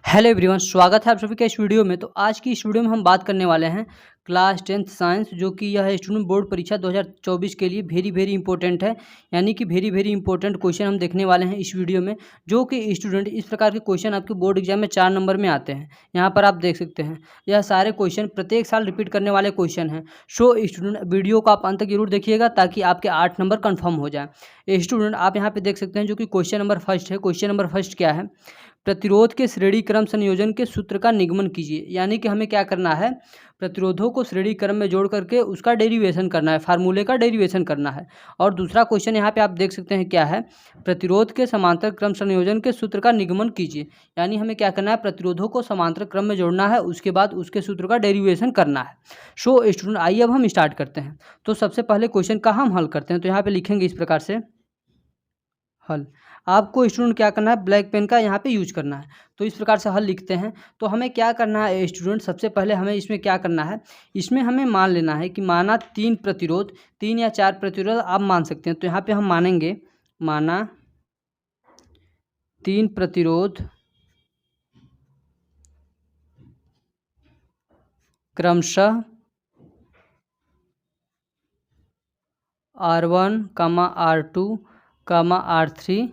Hello everyone, स्वागत है आप सभी का इस वीडियो में। तो आज की इस वीडियो में हम बात करने वाले हैं क्लास 10th साइंस, जो कि यह स्टूडेंट बोर्ड परीक्षा 2024 के लिए वेरी इंपॉर्टेंट है। यानी कि वेरी इंपॉर्टेंट क्वेश्चन हम देखने वाले हैं इस वीडियो में, जो कि स्टूडेंट इस प्रकार के क्वेश्चन आपके बोर्ड एग्जाम में 4 नंबर में आते हैं। यहाँ पर आप देख सकते हैं, यह सारे क्वेश्चन प्रत्येक साल रिपीट करने वाले क्वेश्चन हैं। सो स्टूडेंट वीडियो को आप अंत तक जरूर देखिएगा ताकि आपके 8 नंबर कन्फर्म हो जाए। स्टूडेंट आप यहाँ पे देख सकते हैं, जो कि क्वेश्चन नंबर फर्स्ट है। क्वेश्चन नंबर फर्स्ट क्या है? प्रतिरोध के श्रेणी क्रम संयोजन के सूत्र का निगमन कीजिए। यानी कि हमें क्या करना है, प्रतिरोधों को श्रेणी क्रम में जोड़ करके उसका डेरिवेशन करना है, फार्मूले का डेरिवेशन करना है। और दूसरा क्वेश्चन यहाँ पे आप देख सकते हैं क्या है, प्रतिरोध के समांतर क्रम संयोजन के सूत्र का निगमन कीजिए। यानी हमें क्या करना है, प्रतिरोधों को समांतर क्रम में जोड़ना है, उसके बाद उसके सूत्र का डेरिवेशन करना है। सो स्टूडेंट आइए अब हम स्टार्ट करते हैं। तो सबसे पहले क्वेश्चन का हम हल करते हैं। तो यहाँ पे लिखेंगे इस प्रकार से हल। आपको स्टूडेंट क्या करना है, ब्लैक पेन का यहाँ पे यूज करना है। तो इस प्रकार से हल लिखते हैं। तो हमें क्या करना है स्टूडेंट, सबसे पहले हमें इसमें क्या करना है, इसमें हमें मान लेना है कि माना 3 प्रतिरोध, 3 या 4 प्रतिरोध आप मान सकते हैं। तो यहाँ पे हम मानेंगे, माना 3 प्रतिरोध क्रमशः R1, R2, R3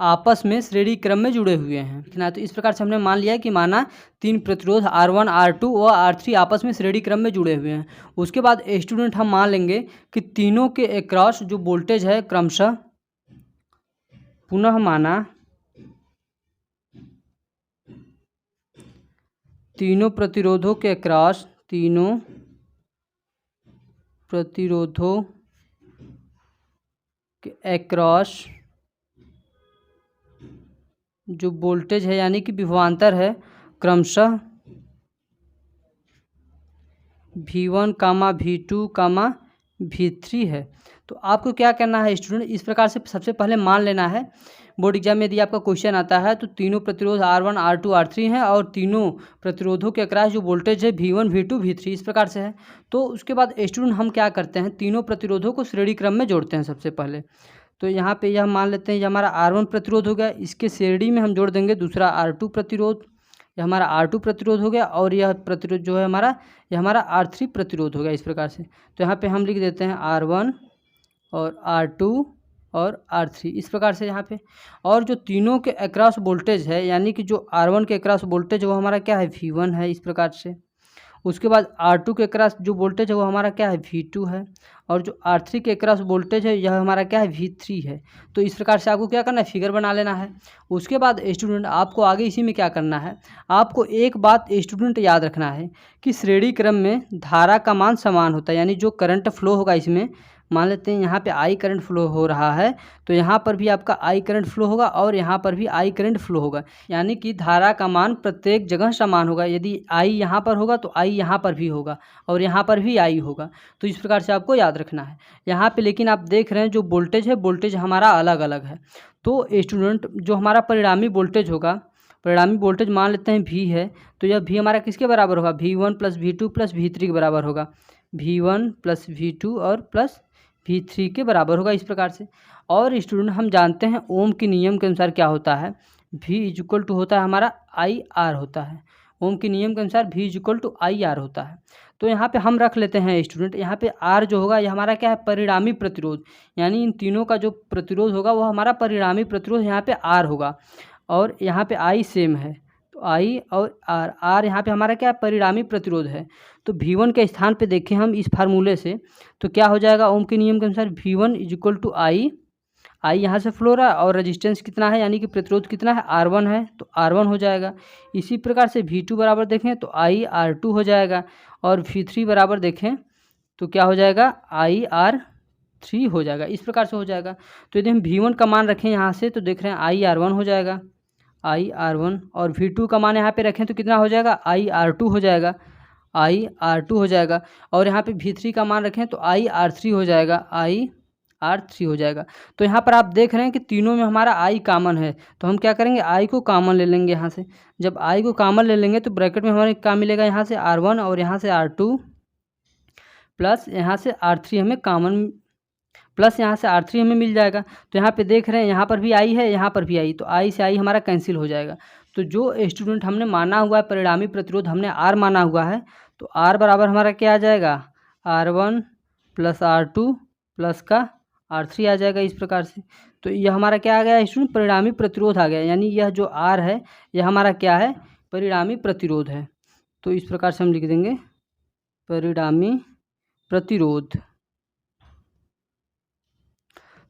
आपस में श्रेणी क्रम में जुड़े हुए हैं लिखना। तो इस प्रकार से हमने मान लिया कि माना 3 प्रतिरोध R1, R2 व R3 आपस में श्रेणी क्रम में जुड़े हुए हैं। उसके बाद स्टूडेंट हम मान लेंगे कि तीनों के अक्रॉस जो वोल्टेज है क्रमशः, पुनः माना तीनों प्रतिरोधों के अक्रॉस, तीनों प्रतिरोधों के अक्रॉस जो वोल्टेज है यानी कि विभवांतर है क्रमशः V1, V2, V3 है। तो आपको क्या करना है स्टूडेंट, इस प्रकार से सबसे पहले मान लेना है। बोर्ड एग्जाम में यदि आपका क्वेश्चन आता है तो तीनों प्रतिरोध R1, R2, R3 हैं और तीनों प्रतिरोधों के अक्रॉस जो वोल्टेज है V1, V2, V3 इस प्रकार से है। तो उसके बाद स्टूडेंट हम क्या करते हैं, तीनों प्रतिरोधों को श्रेणी क्रम में जोड़ते हैं सबसे पहले। तो यहाँ पे यह मान लेते हैं, ये हमारा R1 प्रतिरोध हो गया, इसके श्रेणी में हम जोड़ देंगे दूसरा R2 प्रतिरोध, यह हमारा R2 प्रतिरोध हो गया, और यह प्रतिरोध जो है हमारा, यह हमारा R3 प्रतिरोध हो गया इस प्रकार से। तो यहाँ पे हम लिख देते हैं R1 और R2 और R3 इस प्रकार से यहाँ पे। और जो तीनों के अक्रॉस वोल्टेज है, यानी कि जो R1 के अक्रॉस वोल्टेज वो हमारा क्या है, V1 है इस प्रकार से। उसके बाद R2 के अक्रॉस जो वोल्टेज है वो हमारा क्या है, V2 है। और जो R3 के अक्रॉस वोल्टेज है यह हमारा क्या है, V3 है। तो इस प्रकार से आपको क्या करना है, फिगर बना लेना है। उसके बाद स्टूडेंट आपको आगे इसी में क्या करना है, आपको एक बात स्टूडेंट याद रखना है कि श्रेणी क्रम में धारा का मान समान होता है। यानी जो करंट फ्लो होगा इसमें, मान लेते हैं यहाँ पे I करंट फ्लो हो रहा है, तो यहाँ पर भी आपका I करंट फ्लो होगा और यहाँ पर भी I करंट फ्लो होगा। यानी कि धारा का मान प्रत्येक जगह समान होगा। यदि I यहाँ पर होगा तो I यहाँ पर भी होगा और यहाँ पर भी I होगा। तो इस प्रकार से आपको याद रखना है यहाँ पे। लेकिन आप देख रहे हैं जो वोल्टेज है, वोल्टेज हमारा अलग अलग है। तो स्टूडेंट जो हमारा परिणामी वोल्टेज होगा, परिणामी वोल्टेज मान लेते हैं V है, तो यह V हमारा किसके बराबर होगा, V1 + V2 + V3 के बराबर होगा। V1 + V2 और प्लस V3 के बराबर होगा इस प्रकार से। और स्टूडेंट हम जानते हैं ओम के नियम के अनुसार क्या होता है, V = होता है हमारा IR होता है। ओम के नियम के अनुसार V = IR होता है। तो यहाँ पे हम रख लेते हैं स्टूडेंट, यहाँ पे R जो होगा ये हमारा क्या है, परिणामी प्रतिरोध। यानी इन तीनों का जो प्रतिरोध होगा वो हमारा परिणामी प्रतिरोध यहाँ पे R होगा। और यहाँ पे I सेम है, तो I और R यहाँ पे हमारा क्या है, परिणामी प्रतिरोध है। तो V1 के स्थान पे देखें हम इस फार्मूले से, तो क्या हो जाएगा, ओम के नियम के अनुसार V1 = I यहाँ से फ्लो रहा है और रेजिस्टेंस कितना है, यानी कि प्रतिरोध कितना है, R1 है, तो R1 हो जाएगा। इसी प्रकार से V2 बराबर देखें तो IR2 हो जाएगा। और V3 बराबर देखें तो क्या हो जाएगा, IR3 हो जाएगा। इस प्रकार से हो जाएगा। तो यदि हम V1 का मान रखें यहाँ से तो देख रहे हैं IR1 हो जाएगा, IR1। और V2 का मान यहाँ पे रखें तो कितना हो जाएगा, IR2 हो जाएगा, IR2 हो जाएगा। और यहाँ पे V3 का मान रखें तो IR3 हो जाएगा, IR3 हो जाएगा। तो यहाँ पर आप देख रहे हैं कि तीनों में हमारा I कॉमन है, तो हम क्या करेंगे, I को कॉमन ले लेंगे यहाँ से। जब I को कॉमन ले लेंगे तो ब्रैकेट में हमारे क्या मिलेगा, यहाँ से R1 और यहाँ से R2 प्लस यहाँ से R3 हमें कॉमन, प्लस यहाँ से R3 हमें मिल जाएगा। तो यहाँ पे देख रहे हैं यहाँ पर भी I है, यहाँ पर भी I, तो I से I हमारा कैंसिल हो जाएगा। तो जो स्टूडेंट हमने माना हुआ है परिणामी प्रतिरोध हमने R माना हुआ है, तो R बराबर हमारा क्या आ जाएगा, R1 प्लस R2 प्लस का R3 आ जाएगा इस प्रकार से। तो यह हमारा क्या आ गया स्टूडेंट, परिणामी प्रतिरोध आ गया, यानी यह जो R है यह हमारा क्या है, परिणामी प्रतिरोध है। तो इस प्रकार से हम लिख देंगे परिणामी प्रतिरोध।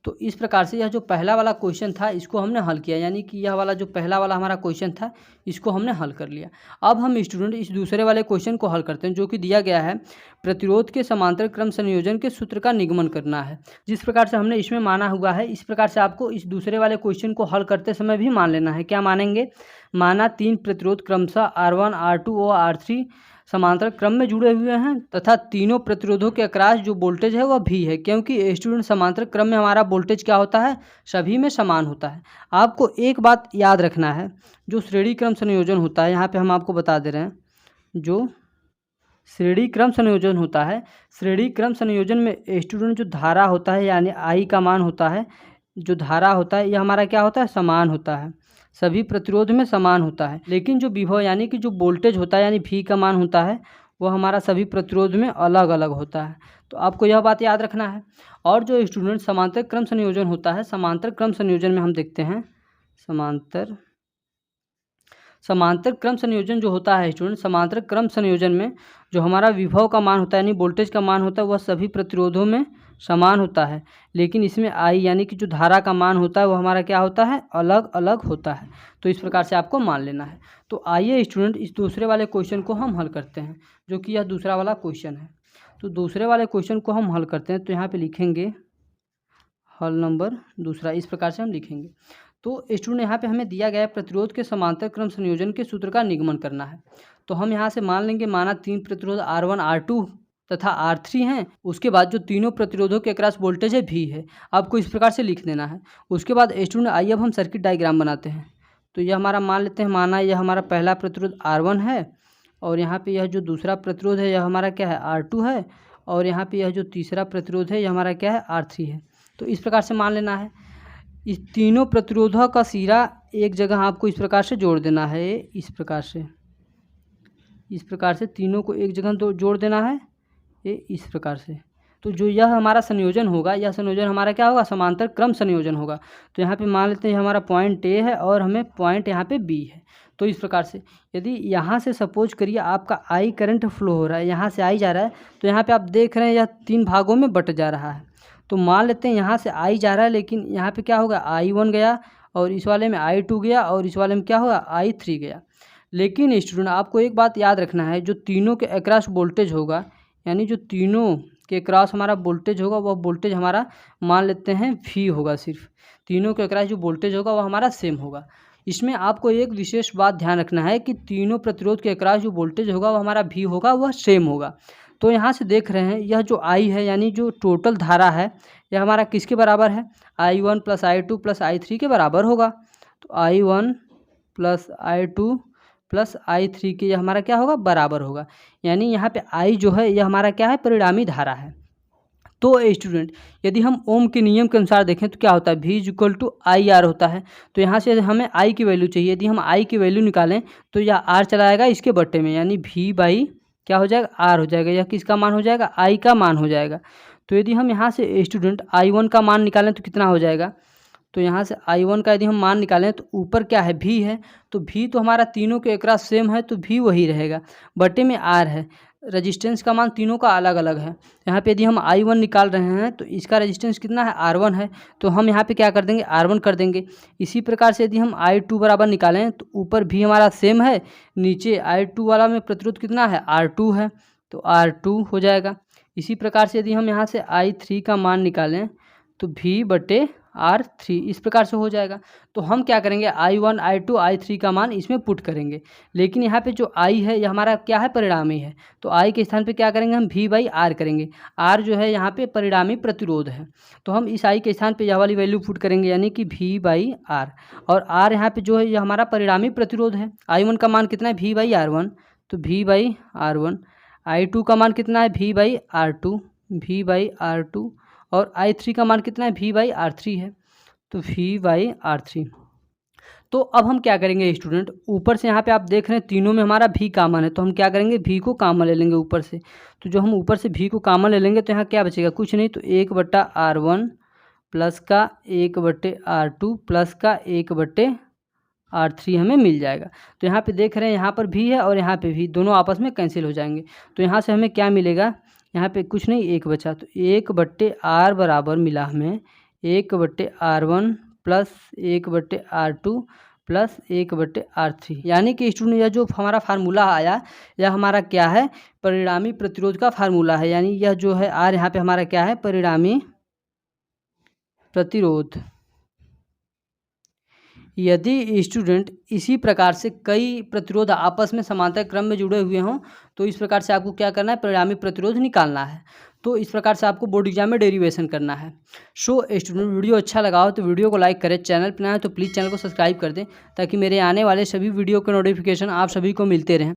तो इस प्रकार से यह जो पहला वाला क्वेश्चन था इसको हमने हल किया, यानी कि यह वाला जो पहला वाला हमारा क्वेश्चन था इसको हमने हल कर लिया। अब हम स्टूडेंट इस दूसरे वाले क्वेश्चन को हल करते हैं, जो कि दिया गया है प्रतिरोध के समांतर क्रम संयोजन के सूत्र का निगमन करना है। जिस प्रकार से हमने इसमें माना हुआ है इस प्रकार से आपको इस दूसरे वाले क्वेश्चन को हल करते समय भी मान लेना है। क्या मानेंगे, माना 3 प्रतिरोध क्रमशः R1 R2 और R3 समांतर क्रम में जुड़े हुए हैं तथा तीनों प्रतिरोधों के अक्रॉस जो वोल्टेज है वह V है, क्योंकि स्टूडेंट समांतर क्रम में हमारा वोल्टेज क्या होता है, सभी में समान होता है। आपको एक बात याद रखना है, जो श्रेणी क्रम संयोजन होता है, यहाँ पे हम आपको बता दे रहे हैं, जो श्रेणी क्रम संयोजन होता है, श्रेणी क्रम संयोजन में स्टूडेंट जो धारा होता है यानी I का मान होता है, जो धारा होता है यह हमारा क्या होता है, समान होता है, सभी प्रतिरोध में समान होता है। लेकिन जो विभव यानी कि जो वोल्टेज होता है यानी V का मान होता है वह हमारा सभी प्रतिरोध में अलग अलग होता है। तो आपको यह बात याद रखना है। और जो स्टूडेंट समांतर क्रम संयोजन होता है, समांतर क्रम संयोजन में हम देखते हैं समांतर क्रम संयोजन जो होता है स्टूडेंट, समांतर क्रम संयोजन में जो हमारा विभव का मान होता है यानी वोल्टेज का मान होता है वह सभी प्रतिरोधों में समान होता है, लेकिन इसमें I यानी कि जो धारा का मान होता है वो हमारा क्या होता है, अलग अलग होता है। तो इस प्रकार से आपको मान लेना है। तो आइए स्टूडेंट इस दूसरे वाले क्वेश्चन को हम हल करते हैं, जो कि यह दूसरा वाला क्वेश्चन है। तो दूसरे वाले क्वेश्चन को हम हल करते हैं, तो यहाँ पे लिखेंगे हल नंबर दूसरा, इस प्रकार से हम लिखेंगे। तो स्टूडेंट यहाँ पे हमें दिया गया है प्रतिरोध के समांतर क्रम संयोजन के सूत्र का निगमन करना है। तो हम यहाँ से मान लेंगे, माना 3 प्रतिरोध R1 R2 तथा R3 हैं, उसके बाद जो तीनों प्रतिरोधों के अक्रॉस वोल्टेज है V है, आपको इस प्रकार से लिख देना है। उसके बाद स्टूडेंट आइए अब हम सर्किट डायग्राम बनाते हैं। तो यह हमारा मान लेते हैं, माना यह हमारा पहला प्रतिरोध R1 है और यहाँ पे यह जो दूसरा प्रतिरोध है यह हमारा क्या है, R2 है, और यहाँ पे यह जो तीसरा प्रतिरोध है यह हमारा क्या है, R3 है। तो इस प्रकार से मान लेना है। इस तीनों प्रतिरोधों का सिरा एक जगह आपको इस प्रकार से जोड़ देना है, इस प्रकार से तीनों को एक जगह जोड़ देना है, ये इस प्रकार से। तो जो यह हमारा संयोजन होगा, यह संयोजन हमारा क्या होगा, समांतर क्रम संयोजन होगा। तो यहाँ पे मान लेते हैं हमारा पॉइंट A है और हमें पॉइंट यहाँ पे B है। तो इस प्रकार से यदि यहाँ से सपोज करिए आपका I करंट फ्लो हो रहा है, यहाँ से I जा रहा है, तो यहाँ पे आप देख रहे हैं यह 3 भागों में बट जा रहा है। तो मान लेते हैं यहाँ से I जा रहा है, लेकिन यहाँ पे क्या होगा, I1 गया और इस वाले में I2 गया और इस वाले में क्या होगा, I3 गया। लेकिन स्टूडेंट आपको एक बात याद रखना है, जो तीनों के अक्रॉस वोल्टेज होगा, यानी जो तीनों के अक्रॉस हमारा वोल्टेज होगा वह वोल्टेज हमारा मान लेते हैं V होगा। सिर्फ तीनों के अक्रॉस जो वोल्टेज होगा वह हमारा सेम होगा। इसमें आपको एक विशेष बात ध्यान रखना है कि तीनों प्रतिरोध के अक्रॉस जो वोल्टेज होगा वह हमारा V होगा, वह सेम होगा। तो यहाँ से देख रहे हैं यह जो I है यानी जो टोटल धारा है यह हमारा किसके बराबर है, I1 plus I2 plus I3 के बराबर होगा। तो I1 plus I2 plus I3 के यह हमारा क्या होगा, बराबर होगा। यानी यहाँ पे I जो है यह हमारा क्या है, परिणामी धारा है। तो स्टूडेंट यदि हम ओम के नियम के अनुसार देखें तो क्या होता है, V इक्वल टू IR होता है। तो यहाँ से हमें I की वैल्यू चाहिए, यदि हम I की वैल्यू निकालें तो यह R चला आएगा इसके बट्टे में, यानी V बाई क्या हो जाएगा, R हो जाएगा। यह किसका मान हो जाएगा, I का मान हो जाएगा। तो यदि हम यहाँ से स्टूडेंट I1 का मान निकालें तो कितना हो जाएगा, तो यहाँ से I1 का यदि हम मान निकालें तो ऊपर क्या है, V है, तो V तो हमारा तीनों के अक्रॉस सेम है तो V वही रहेगा, बटे में R है। रजिस्टेंस का मान तीनों का अलग अलग है। यहाँ पे यदि हम I1 निकाल रहे हैं तो इसका रजिस्टेंस कितना है, R1 है, तो हम यहाँ पे क्या कर देंगे, R1 कर देंगे। इसी प्रकार से यदि हम I2 बराबर निकालें तो ऊपर भी हमारा सेम है, नीचे I2 वाला में प्रतिरोध कितना है, R2 है, तो R2 हो जाएगा। इसी प्रकार से यदि हम यहाँ से I3 का मान निकालें तो V बटे R3 इस प्रकार से हो जाएगा। तो हम क्या करेंगे, I1 I2 I3 का मान इसमें पुट करेंगे, लेकिन यहाँ पे जो I है यह हमारा क्या है, परिणामी है। तो I के स्थान पे क्या करेंगे, हम V बाई R करेंगे। R जो है यहाँ पे परिणामी प्रतिरोध है, तो हम इस I के स्थान पे यह वाली वैल्यू पुट करेंगे, यानी कि V बाई R। और R यहाँ पे जो है यह हमारा परिणामी प्रतिरोध है। I1 का मान कितना है, V बाई R1, तो V बाई R1। I2 का मान कितना है, V by R2, V by R2। और I3 का मान कितना है, V बाई R3 है, तो V बाई R3। तो अब हम क्या करेंगे स्टूडेंट, ऊपर से यहाँ पे आप देख रहे हैं तीनों में हमारा भी कॉमन है, तो हम क्या करेंगे भी को कॉमन ले लेंगे ऊपर से। तो जो हम ऊपर से भी को कॉमन ले लेंगे तो यहाँ क्या बचेगा, कुछ नहीं, तो 1/R1 प्लस का 1/R2 प्लस का 1/R3 हमें मिल जाएगा। तो यहाँ पे देख रहे हैं यहाँ पर भी है और यहाँ पे भी, दोनों आपस में कैंसिल हो जाएंगे। तो यहाँ से हमें क्या मिलेगा, यहाँ पे कुछ नहीं, 1 बचा, तो 1/R बराबर मिला हमें 1/R1 plus 1/R2 plus 1/R3। यानी कि स्टूडेंट यह जो हमारा फार्मूला आया, यह हमारा क्या है, परिणामी प्रतिरोध का फार्मूला है। यानी यह जो है R यहाँ पे हमारा क्या है, परिणामी प्रतिरोध। यदि स्टूडेंट इसी प्रकार से कई प्रतिरोध आपस में समांतर क्रम में जुड़े हुए हों तो इस प्रकार से आपको क्या करना है, परिणामी प्रतिरोध निकालना है। तो इस प्रकार से आपको बोर्ड एग्जाम में डेरिवेशन करना है। सो स्टूडेंट वीडियो अच्छा लगा हो तो वीडियो को लाइक करें, चैनल पर नया है तो प्लीज़ चैनल को सब्सक्राइब कर दें ताकि मेरे आने वाले सभी वीडियो के नोटिफिकेशन आप सभी को मिलते रहें।